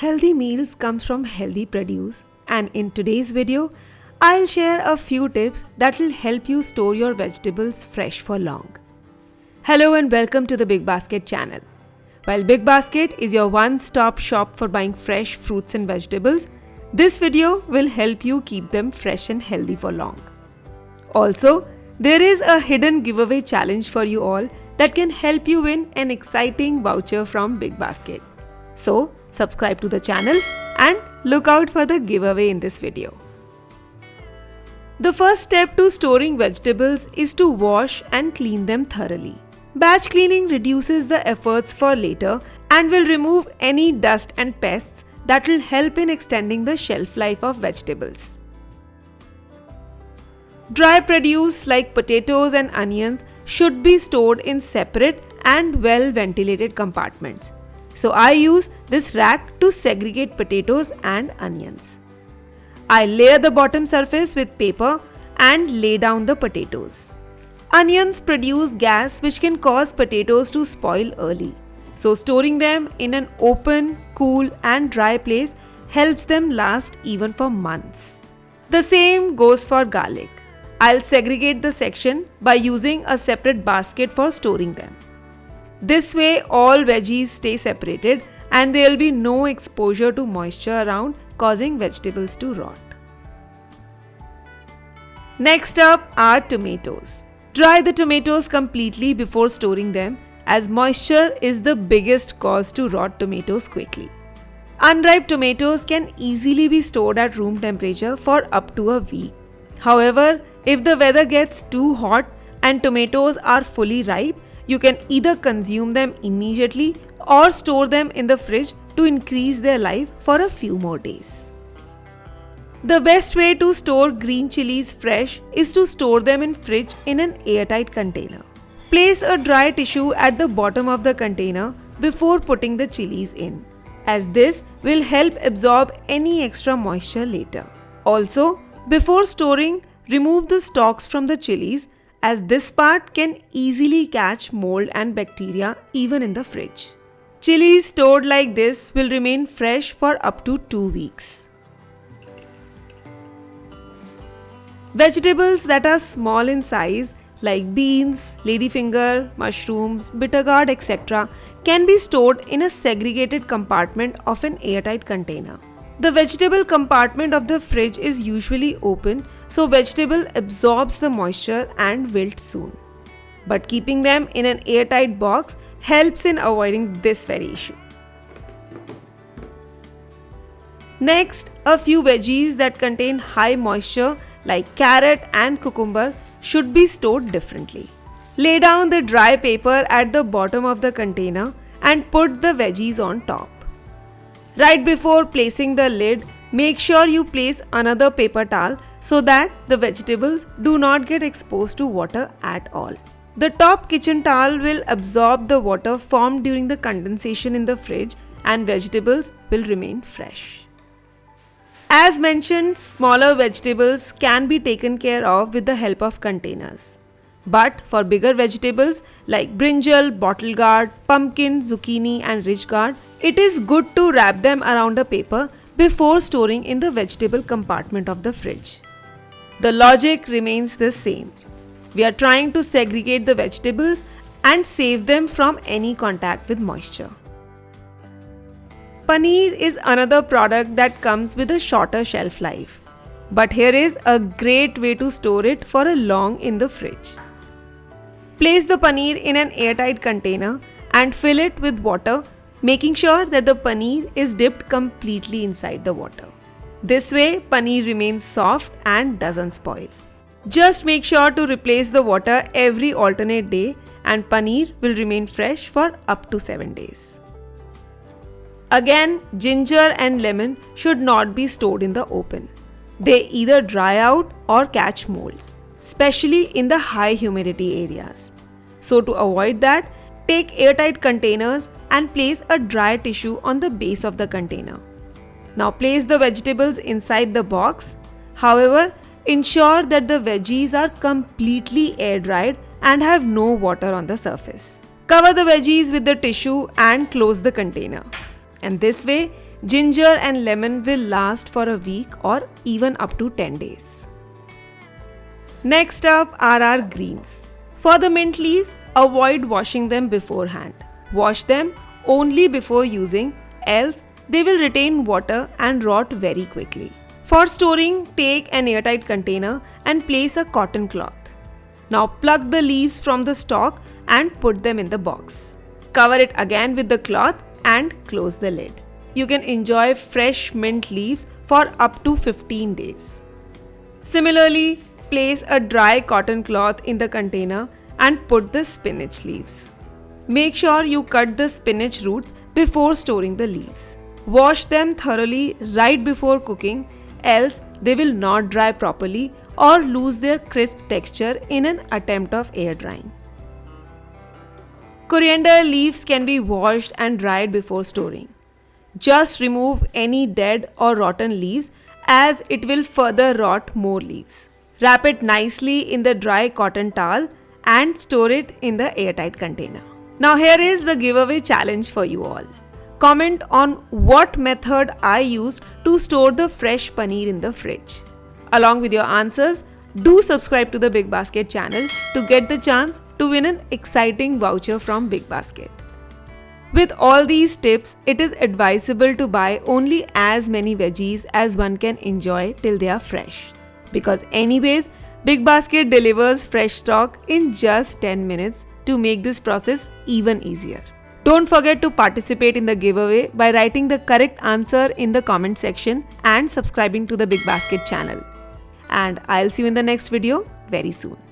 Healthy meals comes from healthy produce, and in today's video, I'll share a few tips that will help you store your vegetables fresh for long. Hello and welcome to the Big Basket channel. While Big Basket is your one-stop shop for buying fresh fruits and vegetables, this video will help you keep them fresh and healthy for long. Also, there is a hidden giveaway challenge for you all that can help you win an exciting voucher from Big Basket. So, subscribe to the channel and look out for the giveaway in this video. The first step to storing vegetables is to wash and clean them thoroughly. Batch cleaning reduces the efforts for later and will remove any dust and pests that will help in extending the shelf life of vegetables. Dry produce like potatoes and onions should be stored in separate and well-ventilated compartments. So I use this rack to segregate potatoes and onions. I layer the bottom surface with paper and lay down the potatoes. Onions produce gas which can cause potatoes to spoil early. So storing them in an open, cool and dry place helps them last even for months. The same goes for garlic. I'll segregate the section by using a separate basket for storing them. This way all veggies stay separated and there will be no exposure to moisture around causing vegetables to rot. Next up are tomatoes. Dry the tomatoes completely before storing them as moisture is the biggest cause to rot tomatoes quickly. Unripe tomatoes can easily be stored at room temperature for up to a week. However, if the weather gets too hot and tomatoes are fully ripe, you can either consume them immediately or store them in the fridge to increase their life for a few more days. The best way to store green chilies fresh is to store them in fridge in an airtight container. Place a dry tissue at the bottom of the container before putting the chilies in, as this will help absorb any extra moisture later. Also, before storing, remove the stalks from the chilies as this part can easily catch mold and bacteria even in the fridge. Chilies stored like this will remain fresh for up to 2 weeks. Vegetables that are small in size like beans, ladyfinger, mushrooms, bitter gourd, etc. can be stored in a segregated compartment of an airtight container. The vegetable compartment of the fridge is usually open, so vegetable absorbs the moisture and wilts soon. But keeping them in an airtight box helps in avoiding this very issue. Next, a few veggies that contain high moisture like carrot and cucumber should be stored differently. Lay down the dry paper at the bottom of the container and put the veggies on top. Right before placing the lid, make sure you place another paper towel so that the vegetables do not get exposed to water at all. The top kitchen towel will absorb the water formed during the condensation in the fridge and vegetables will remain fresh. As mentioned, smaller vegetables can be taken care of with the help of containers. But for bigger vegetables like brinjal, bottle gourd, pumpkin, zucchini and ridge gourd, it is good to wrap them around a paper before storing in the vegetable compartment of the fridge. The logic remains the same. We are trying to segregate the vegetables and save them from any contact with moisture. Paneer is another product that comes with a shorter shelf life. But here is a great way to store it for a long in the fridge. Place the paneer in an airtight container and fill it with water, making sure that the paneer is dipped completely inside the water. This way, paneer remains soft and doesn't spoil. Just make sure to replace the water every alternate day and paneer will remain fresh for up to 7 days. Again, ginger and lemon should not be stored in the open. They either dry out or catch molds, especially in the high humidity areas. So to avoid that, take airtight containers and place a dry tissue on the base of the container. Now place the vegetables inside the box. However, ensure that the veggies are completely air dried and have no water on the surface. Cover the veggies with the tissue and close the container. And this way, Ginger and lemon will last for a week or even up to 10 days. Next up are our greens. For the mint leaves, avoid washing them beforehand. Wash them only before using, else they will retain water and rot very quickly. For storing, take an airtight container and place a cotton cloth. Now pluck the leaves from the stalk and put them in the box. Cover it again with the cloth and close the lid. You can enjoy fresh mint leaves for up to 15 days. Similarly, place a dry cotton cloth in the container and put the spinach leaves. Make sure you cut the spinach roots before storing the leaves. Wash them thoroughly right before cooking, else they will not dry properly or lose their crisp texture in an attempt of air drying. Coriander leaves can be washed and dried before storing. Just remove any dead or rotten leaves as it will further rot more leaves. Wrap it nicely in the dry cotton towel and store it in the airtight container. Now here is the giveaway challenge for you all. Comment on what method I used to store the fresh paneer in the fridge. Along with your answers, do subscribe to the Big Basket channel to get the chance to win an exciting voucher from Big Basket. With all these tips, it is advisable to buy only as many veggies as one can enjoy till they are fresh. Because anyways, Big Basket delivers fresh stock in just 10 minutes to make this process even easier. Don't forget to participate in the giveaway by writing the correct answer in the comment section and subscribing to the Big Basket channel. And I'll see you in the next video very soon.